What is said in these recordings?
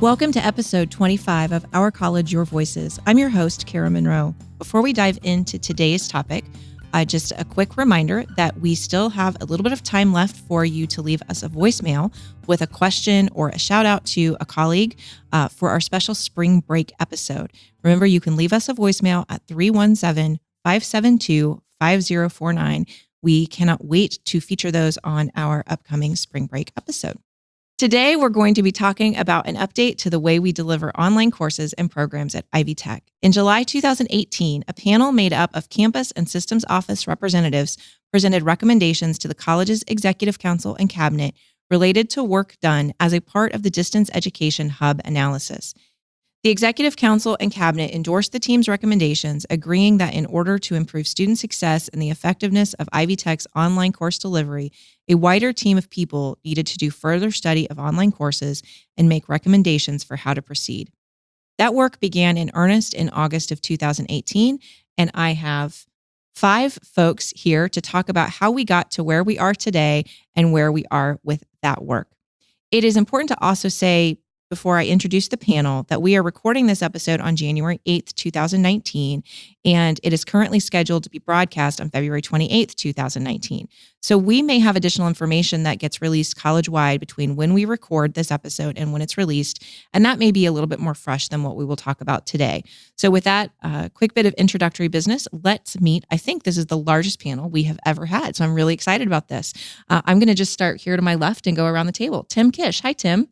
Welcome to episode 25 of Our College, Your Voices. I'm your host, Kara Monroe. Before we dive into today's topic, just a quick reminder that we still have a little bit of time left for you to leave us a voicemail with a question or a shout out to a colleague for our special spring break episode. Remember, you can leave us a voicemail at 317-572-5049. We cannot wait to feature those on our upcoming spring break episode. Today, we're going to be talking about an update to the way we deliver online courses and programs at Ivy Tech. In July 2018, a panel made up of campus and systems office representatives presented recommendations to the college's executive council and cabinet related to work done as a part of the distance education hub analysis. The executive council and cabinet endorsed the team's recommendations, agreeing that in order to improve student success and the effectiveness of Ivy Tech's online course delivery, a wider team of people needed to do further study of online courses and make recommendations for how to proceed. That work began in earnest in August of 2018, and I have 5 folks here to talk about how we got to where we are today and where we are with that work. It is important to also say, before I introduce the panel, that we are recording this episode on January 8th, 2019, and it is currently scheduled to be broadcast on February 28th, 2019. So we may have additional information that gets released college-wide between when we record this episode and when it's released, and that may be a little bit more fresh than what we will talk about today. So with that quick bit of introductory business, let's meet. I think this is the largest panel we have ever had, so I'm really excited about this. I'm going to just start here to my left and go around the table. Tim Kish. Hi, Tim.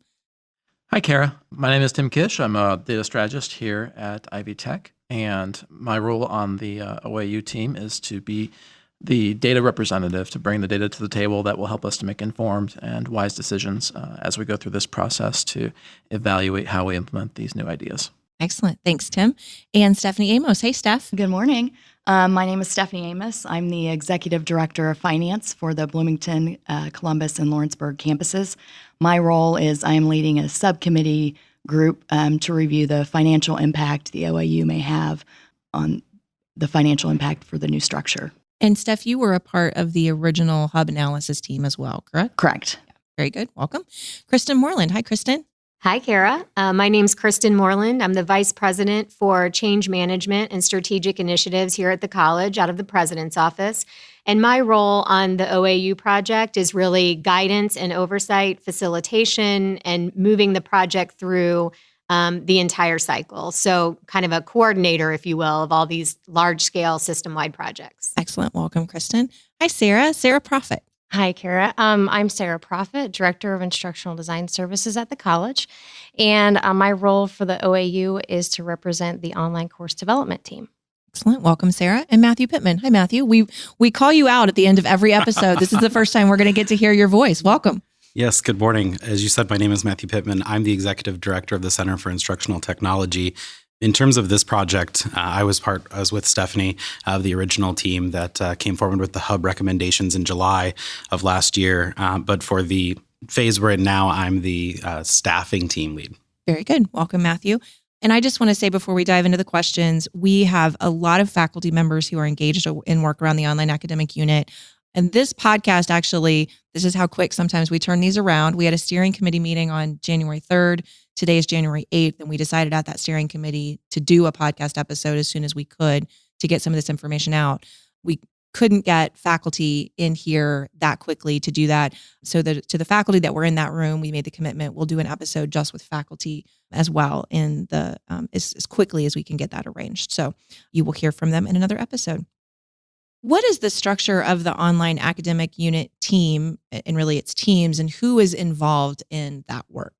Hi, Kara. My name is Tim Kish. I'm a data strategist here at Ivy Tech, and my role on the OAU team is to be the data representative, to bring the data to the table that will help us to make informed and wise decisions as we go through this process to evaluate how we implement these new ideas. Excellent. Thanks, Tim. And Stephanie Amos. Hey, Steph. Good morning. My name is Stephanie Amos. I'm the Executive Director of Finance for the Bloomington, Columbus, and Lawrenceburg campuses. My role is I am leading a subcommittee group to review the financial impact the OAU may have on the financial impact for the new structure. And Steph, you were a part of the original hub analysis team as well, correct? Correct. Yeah, very good. Welcome. Kristen Moreland. Hi, Kristen. Hi, Kara. My name's Kristen Moreland. I'm the Vice President for Change Management and Strategic Initiatives here at the college out of the President's Office. And my role on the OAU project is really guidance and oversight, facilitation, and moving the project through the entire cycle. So kind of a coordinator, if you will, of all these large-scale system-wide projects. Excellent. Welcome, Kristen. Hi, Sarah. Sarah Prophet. Hi, Kara. I'm Sarah Prophet, Director of Instructional Design Services at the college. And my role for the OAU is to represent the online course development team. Excellent. Welcome, Sarah. And Matthew Pittman. Hi, Matthew. We call you out at the end of every episode. This is the first time we're going to get to hear your voice. Welcome. Yes, good morning. As you said, my name is Matthew Pittman. I'm the Executive Director of the Center for Instructional Technology. In terms of this project, I was with Stephanie of the original team that came forward with the hub recommendations in July of last year. But for the phase we're in now, I'm the staffing team lead. Very good. Welcome, Matthew. And I just want to say before we dive into the questions, we have a lot of faculty members who are engaged in work around the online academic unit. And this podcast, actually, this is how quick sometimes we turn these around. We had a steering committee meeting on January 3rd. Today is January 8th, and we decided at that steering committee to do a podcast episode as soon as we could to get some of this information out. We couldn't get faculty in here that quickly to do that. So that to the faculty that were in that room, we made the commitment. We'll do an episode just with faculty as well in the as quickly as we can get that arranged. So you will hear from them in another episode. What is the structure of the online academic unit team, and really its teams, and who is involved in that work?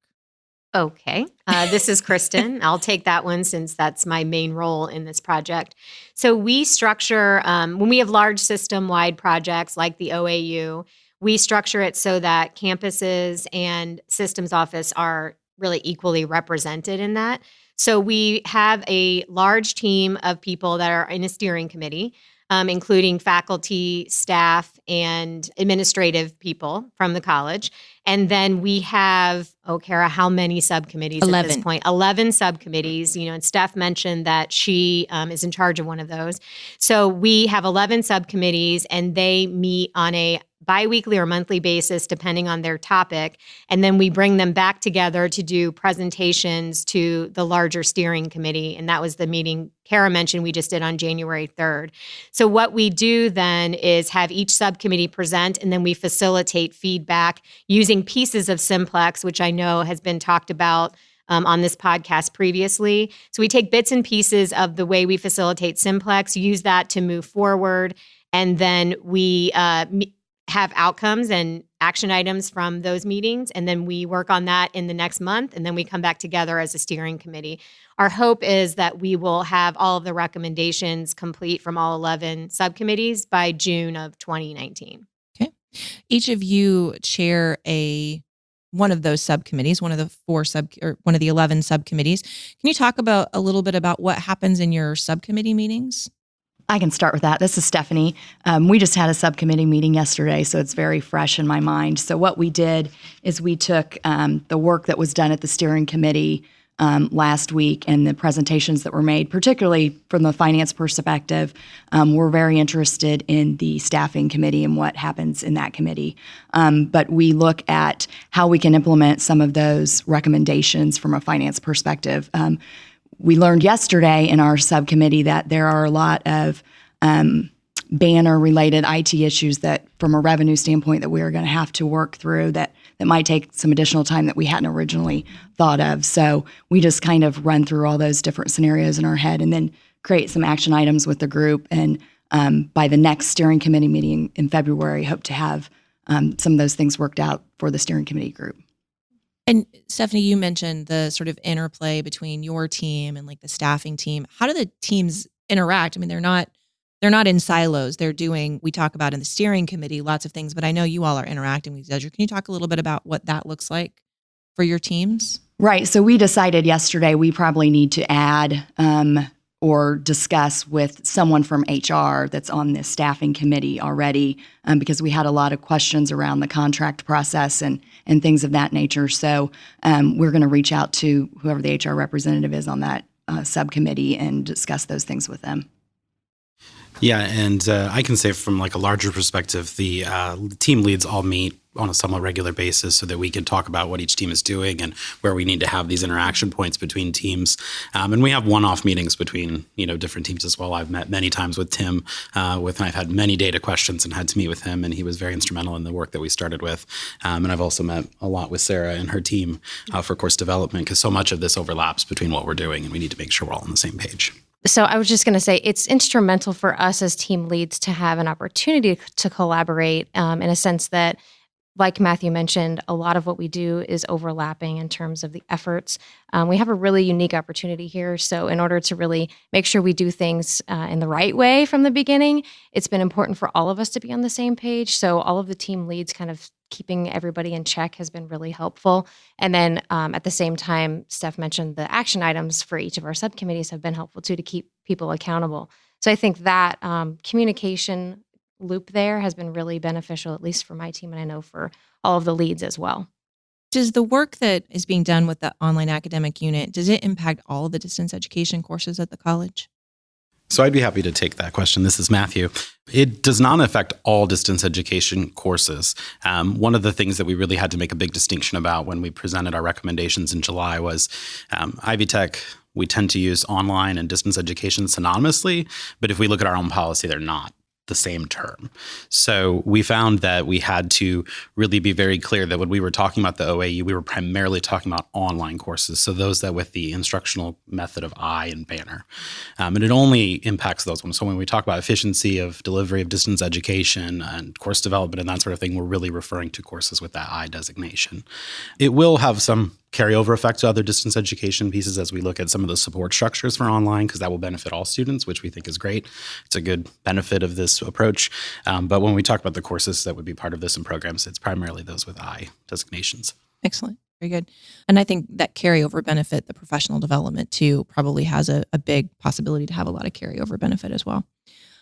Okay. This is Kristen. I'll take that one since that's my main role in this project. So we structure, when we have large system-wide projects like the OAU, we structure it so that campuses and systems office are really equally represented in that. So we have a large team of people that are in a steering committee, including faculty, staff, and administrative people from the college. And then we have, Kara, how many subcommittees 11. At this point? 11 subcommittees, and Steph mentioned that she is in charge of one of those. So we have 11 subcommittees, and they meet on a biweekly or monthly basis, depending on their topic. And then we bring them back together to do presentations to the larger steering committee. And that was the meeting Kara mentioned we just did on January 3rd. So what we do then is have each subcommittee present, and then we facilitate feedback using pieces of Simplex, which I know has been talked about on this podcast previously. So we take bits and pieces of the way we facilitate Simplex, use that to move forward, and then we have outcomes and action items from those meetings, and then we work on that in the next month, and then we come back together as a steering committee. Our hope is that we will have all of the recommendations complete from all 11 subcommittees by June of 2019. Okay. Each of you chair one of those subcommittees, one of the 11 subcommittees. Can you talk about a little bit about what happens in your subcommittee meetings? I can start with that. This is Stephanie. We just had a subcommittee meeting yesterday, so it's very fresh in my mind. So what we did is we took the work that was done at the steering committee last week and the presentations that were made, particularly from the finance perspective. We're very interested in the staffing committee and what happens in that committee. But we look at how we can implement some of those recommendations from a finance perspective. We learned yesterday in our subcommittee that there are a lot of banner-related IT issues that, from a revenue standpoint, that we are going to have to work through that might take some additional time that we hadn't originally thought of. So we just kind of run through all those different scenarios in our head and then create some action items with the group. And by the next steering committee meeting in February, hope to have some of those things worked out for the steering committee group. And Stephanie, you mentioned the sort of interplay between your team and like the staffing team. How do the teams interact? I mean, they're not in silos. We talk about in the steering committee, lots of things, but I know you all are interacting with each other. Can you talk a little bit about what that looks like for your teams? Right. So we decided yesterday we probably need to add or discuss with someone from HR that's on this staffing committee already, because we had a lot of questions around the contract process and things of that nature. So we're going to reach out to whoever the HR representative is on that subcommittee and discuss those things with them. Yeah, and I can say from like a larger perspective, the team leads all meet on a somewhat regular basis so that we can talk about what each team is doing and where we need to have these interaction points between teams. And we have one-off meetings between, different teams as well. I've met many times with Tim, and I've had many data questions and had to meet with him, and he was very instrumental in the work that we started with. And I've also met a lot with Sarah and her team for course development, because so much of this overlaps between what we're doing, and we need to make sure we're all on the same page. So I was just going to say it's instrumental for us as team leads to have an opportunity to collaborate in a sense that, like Matthew mentioned, a lot of what we do is overlapping in terms of the efforts. We have a really unique opportunity here. So in order to really make sure we do things in the right way from the beginning, it's been important for all of us to be on the same page. So all of the team leads kind of keeping everybody in check has been really helpful. And then at the same time, Steph mentioned the action items for each of our subcommittees have been helpful too, to keep people accountable. So I think that communication loop there has been really beneficial, at least for my team, and I know for all of the leads as well. Does the work that is being done with the online academic unit, does it impact all of the distance education courses at the college? So I'd be happy to take that question. This is Matthew. It does not affect all distance education courses. One of the things that we really had to make a big distinction about when we presented our recommendations in July was Ivy Tech, we tend to use online and distance education synonymously, but if we look at our own policy, they're not the same term. So we found that we had to really be very clear that when we were talking about the OAU, we were primarily talking about online courses. So those that with the instructional method of I and banner. And it only impacts those ones. So when we talk about efficiency of delivery of distance education and course development and that sort of thing, we're really referring to courses with that I designation. It will have some carryover effect to other distance education pieces as we look at some of the support structures for online, because that will benefit all students, which we think is great. It's a good benefit of this approach. But when we talk about the courses that would be part of this in programs, it's primarily those with I designations. Excellent. Very good. And I think that carryover benefit, the professional development too, probably has a big possibility to have a lot of carryover benefit as well.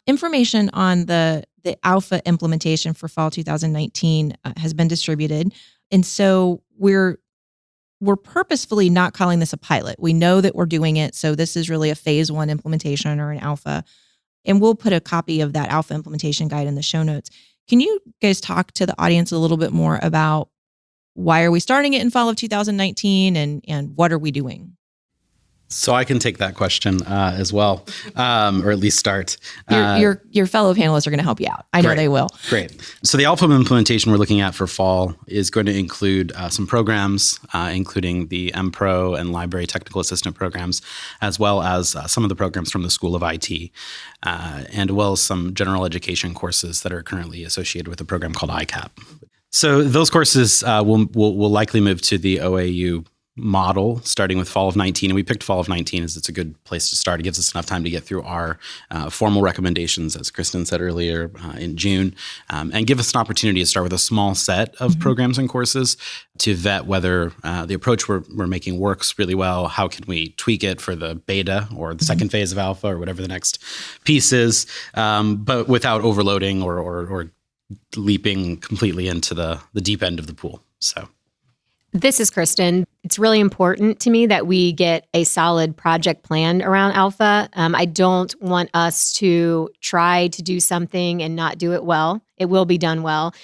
Information on the alpha implementation for fall 2019 has been distributed. And so we're purposefully not calling this a pilot. We know that we're doing it. So this is really a phase 1 implementation or an alpha. And we'll put a copy of that alpha implementation guide in the show notes. Can you guys talk to the audience a little bit more about why are we starting it in fall of 2019 and what are we doing? So I can take that question as well, or at least start. Your fellow panelists are going to help you out. I know they will. Great. So the Alpha implementation we're looking at for fall is going to include some programs, including the MPro and Library Technical Assistant programs, as well as some of the programs from the School of IT, and as well as some general education courses that are currently associated with a program called ICAP. So those courses will likely move to the OAU model starting with fall of 19. And we picked fall of 19 as it's a good place to start. It gives us enough time to get through our formal recommendations, as Kristen said earlier, in June, and give us an opportunity to start with a small set of programs and courses to vet whether the approach we're making works really well. How can we tweak it for the beta or the second phase of alpha or whatever the next piece is, but without overloading or leaping completely into the deep end of the pool. So. This is Kristen. It's really important to me that we get a solid project plan around Alpha. I don't want us to try to do something and not do it well. It will be done well.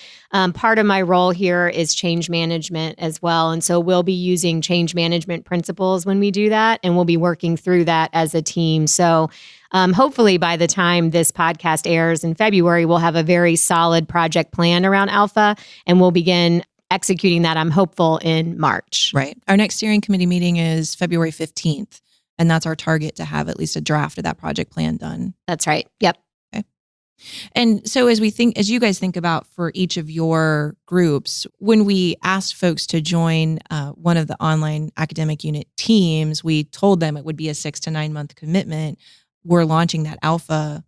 Part of my role here is change management as well. And so we'll be using change management principles when we do that, and we'll be working through that as a team. So hopefully by the time this podcast airs in February, we'll have a very solid project plan around Alpha, and we'll begin executing that, I'm hopeful, in March. Right. Our next steering committee meeting is February 15th, and that's our target to have at least a draft of that project plan done. That's right. Yep. Okay. And so as you guys think about for each of your groups, when we asked folks to join one of the online academic unit teams, we told them it would be a 6 to 9 month commitment. We're launching that alpha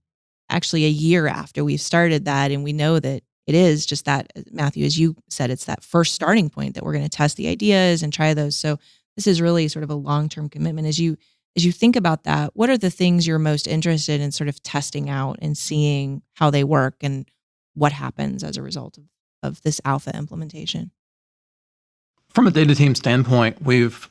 actually a year after we've started that, and we know that it is just that, Matthew, as you said, it's that first starting point that we're going to test the ideas and try those. So this is really sort of a long-term commitment. As you think about that, what are the things you're most interested in sort of testing out and seeing how they work and what happens as a result of this alpha implementation? From a data team standpoint, we've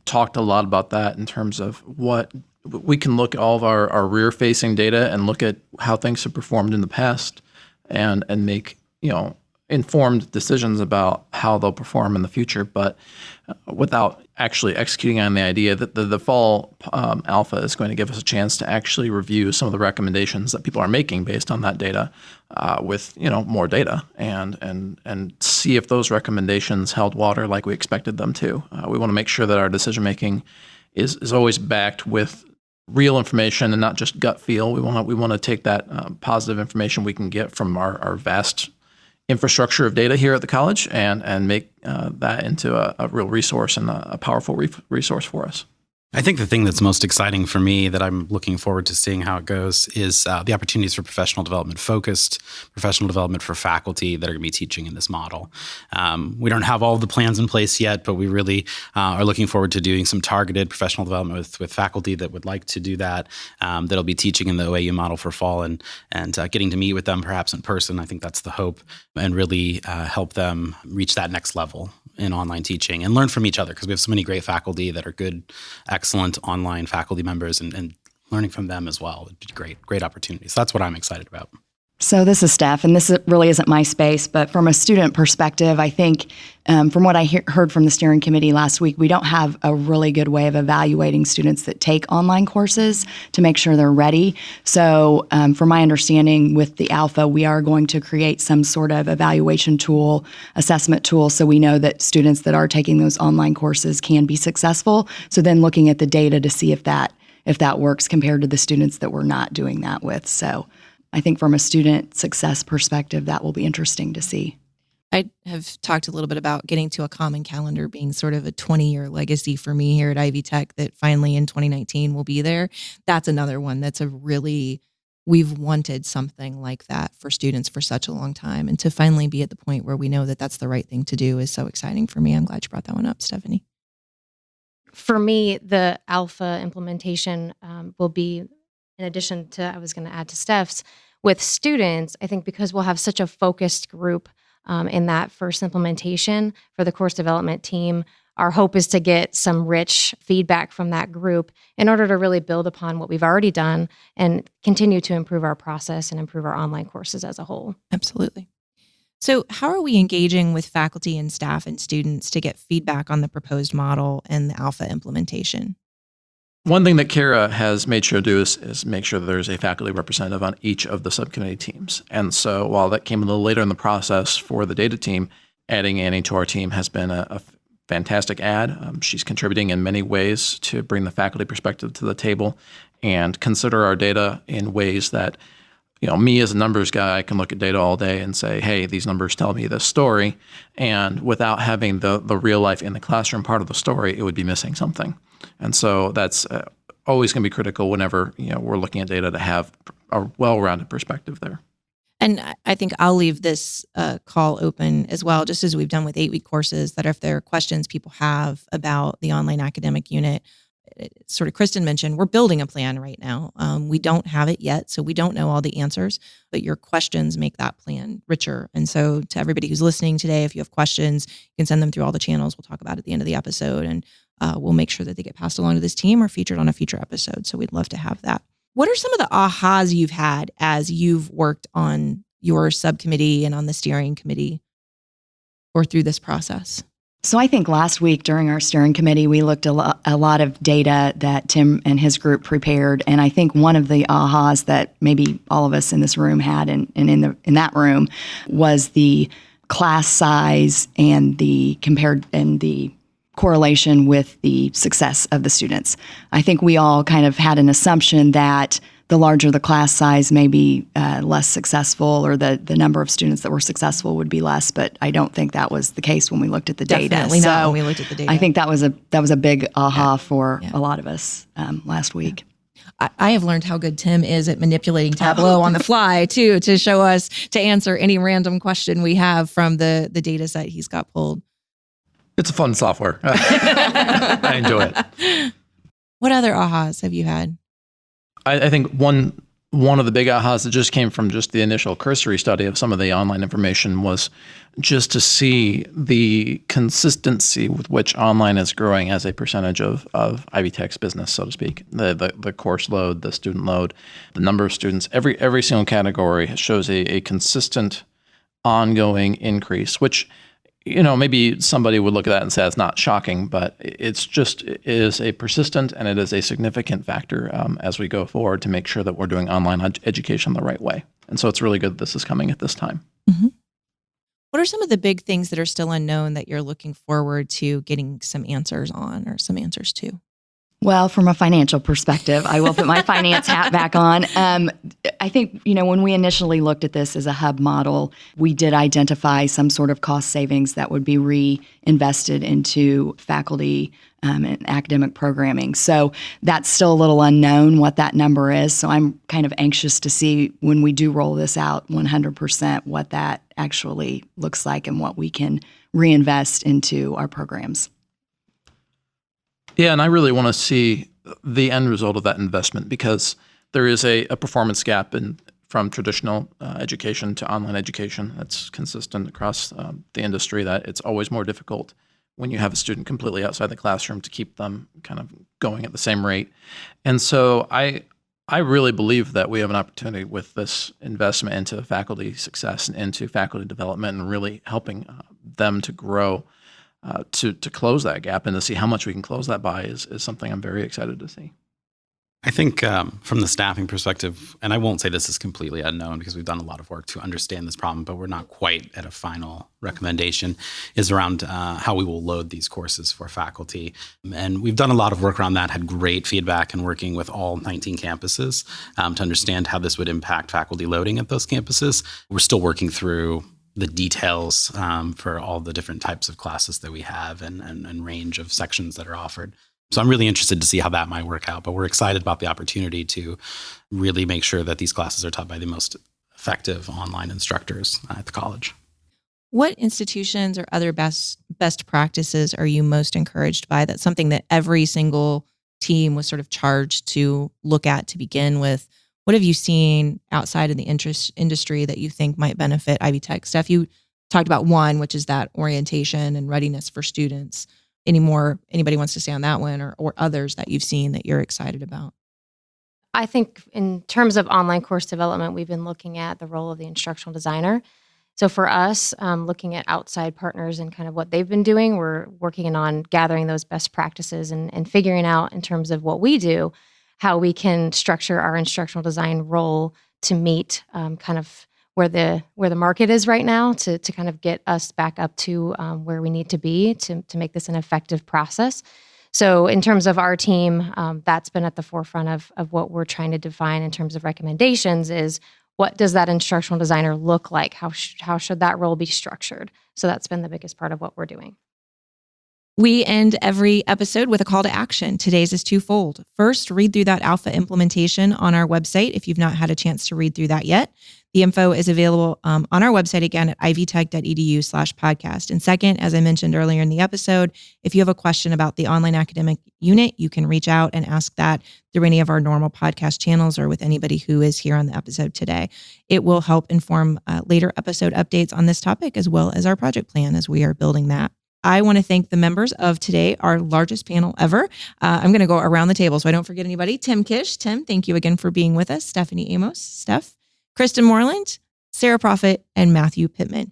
talked a lot about that in terms of what we can look at all of our rear-facing data and look at how things have performed in the past and make informed decisions about how they'll perform in the future, but without actually executing on the idea that the fall alpha is going to give us a chance to actually review some of the recommendations that people are making based on that data with more data and see if those recommendations held water like we expected them to. We want to make sure that our decision making is always backed with real information and not just gut feel. We want to take that positive information we can get from our vast infrastructure of data here at the college and make that into a real resource and a powerful resource for us. I think the thing that's most exciting for me that I'm looking forward to seeing how it goes is the opportunities for professional development for faculty that are going to be teaching in this model. We don't have all the plans in place yet, but we really are looking forward to doing some targeted professional development with faculty that would like to do that, that'll be teaching in the OAU model for fall and getting to meet with them perhaps in person. I think that's the hope, and really help them reach that next level in online teaching and learn from each other, because we have so many great faculty that are good, excellent online faculty members, and learning from them as well would be great opportunities. So that's what I'm excited about. So this is Steph, and this really isn't my space, but from a student perspective, I think from what I heard from the steering committee last week, we don't have a really good way of evaluating students that take online courses to make sure they're ready. So from my understanding with the alpha, we are going to create some sort of evaluation tool, assessment tool, so we know that students that are taking those online courses can be successful. So then looking at the data to see if that works compared to the students that we're not doing that with. So I think from a student success perspective, that will be interesting to see. I have talked a little bit about getting to a common calendar being sort of a 20-year legacy for me here at Ivy Tech that finally in 2019 will be there. That's another one that's we've wanted something like that for students for such a long time. And to finally be at the point where we know that that's the right thing to do is so exciting for me. I'm glad you brought that one up, Stephanie. For me, the alpha implementation will be, in addition to, I was going to add to Steph's, with students, I think because we'll have such a focused group in that first implementation for the course development team, our hope is to get some rich feedback from that group in order to really build upon what we've already done and continue to improve our process and improve our online courses as a whole. Absolutely. So how are we engaging with faculty and staff and students to get feedback on the proposed model and the alpha implementation? One thing that Kara has made sure to do is make sure that there's a faculty representative on each of the subcommittee teams. And so while that came a little later in the process for the data team, adding Annie to our team has been a fantastic add. She's contributing in many ways to bring the faculty perspective to the table and consider our data in ways that, me as a numbers guy, I can look at data all day and say, hey, these numbers tell me this story. And without having the real life in the classroom part of the story, it would be missing something. And so that's always going to be critical whenever we're looking at data to have a well-rounded perspective there. And I think I'll leave this call open as well, just as we've done with 8-week courses, that if there are questions people have about the online academic unit, sort of Kristen mentioned, we're building a plan right now. We don't have it yet, so we don't know all the answers, but your questions make that plan richer. And so to everybody who's listening today, if you have questions, you can send them through all the channels. We'll talk about it at the end of the episode, and we'll make sure that they get passed along to this team or featured on a future episode. So we'd love to have that. What are some of the ahas you've had as you've worked on your subcommittee and on the steering committee or through this process? So I think last week during our steering committee, we looked at a lot of data that Tim and his group prepared. And I think one of the ahas that maybe all of us in this room had and in that room was the class size and the correlation with the success of the students. I think we all kind of had an assumption that the larger the class size may be less successful, or the number of students that were successful would be less. But I don't think that was the case when we looked at the data. Definitely not when we looked at the data. I think that was a big aha for a lot of us last week. I have learned how good Tim is at manipulating Tableau on the fly too, to show us, to answer any random question we have from the data set he's got pulled. It's a fun software. I enjoy it. What other ahas have you had? I think one of the big ahas that just came from just the initial cursory study of some of the online information was just to see the consistency with which online is growing as a percentage of Ivy Tech's business, so to speak. The course load, the student load, the number of students, every single category shows a consistent ongoing increase, which maybe somebody would look at that and say it's not shocking, but it is a persistent and it is a significant factor as we go forward to make sure that we're doing online education the right way. And so it's really good that this is coming at this time. Mm-hmm. What are some of the big things that are still unknown that you're looking forward to getting some answers on or some answers to? Well, from a financial perspective, I will put my finance hat back on. I think, when we initially looked at this as a hub model, we did identify some sort of cost savings that would be reinvested into faculty and academic programming. So that's still a little unknown what that number is. So I'm kind of anxious to see when we do roll this out 100% what that actually looks like and what we can reinvest into our programs. Yeah, and I really want to see the end result of that investment, because there is a performance gap from traditional education to online education that's consistent across the industry, that it's always more difficult when you have a student completely outside the classroom to keep them kind of going at the same rate. And so I really believe that we have an opportunity with this investment into faculty success and into faculty development and really helping them to grow. To close that gap and to see how much we can close that by is something I'm very excited to see. I think from the staffing perspective, and I won't say this is completely unknown because we've done a lot of work to understand this problem, but we're not quite at a final recommendation, is around how we will load these courses for faculty. And we've done a lot of work around that, had great feedback in working with all 19 campuses to understand how this would impact faculty loading at those campuses. We're still working through the details for all the different types of classes that we have and range of sections that are offered. So I'm really interested to see how that might work out, but we're excited about the opportunity to really make sure that these classes are taught by the most effective online instructors at the college. What institutions or other best practices are you most encouraged by? That's something that every single team was sort of charged to look at to begin with. What have you seen outside of the industry that you think might benefit Ivy Tech? Steph, you talked about one, which is that orientation and readiness for students. Anybody wants to say on that one or others that you've seen that you're excited about? I think in terms of online course development, we've been looking at the role of the instructional designer. So for us, looking at outside partners and kind of what they've been doing, we're working on gathering those best practices and figuring out in terms of what we do, how we can structure our instructional design role to meet kind of where the market is right now to kind of get us back up to where we need to be to make this an effective process. So in terms of our team, that's been at the forefront of what we're trying to define in terms of recommendations is what does that instructional designer look like? How should that role be structured? So that's been the biggest part of what we're doing. We end every episode with a call to action. Today's is twofold. First, read through that alpha implementation on our website if you've not had a chance to read through that yet. The info is available on our website again at ivtech.edu/podcast. And second, as I mentioned earlier in the episode, if you have a question about the online academic unit, you can reach out and ask that through any of our normal podcast channels or with anybody who is here on the episode today. It will help inform later episode updates on this topic as well as our project plan as we are building that. I want to thank the members of today, our largest panel ever. I'm going to go around the table so I don't forget anybody. Tim Kish. Tim, thank you again for being with us. Stephanie Amos. Steph. Kristen Moreland, Sarah Prophet, and Matthew Pittman.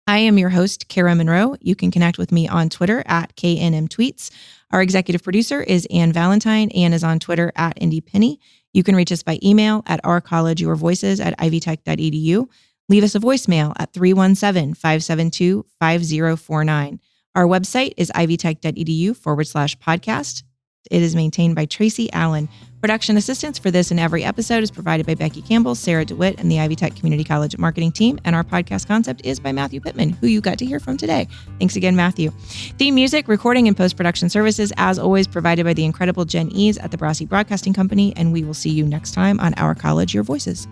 I am your host, Kara Monroe. You can connect with me on Twitter at KNMTweets. Our executive producer is Ann Valentine. Ann is on Twitter at IndyPenny. You can reach us by email at ourcollegeyourvoices@ivtech.edu. Leave us a voicemail at 317-572-5049. Our website is ivtech.edu/podcast. It is maintained by Tracy Allen. Production assistance for this and every episode is provided by Becky Campbell, Sarah DeWitt, and the Ivy Tech Community College marketing team. And our podcast concept is by Matthew Pittman, who you got to hear from today. Thanks again, Matthew. Theme music, recording, and post-production services, as always, provided by the incredible Jen Ease at the Brassy Broadcasting Company. And we will see you next time on Our College, Your Voices.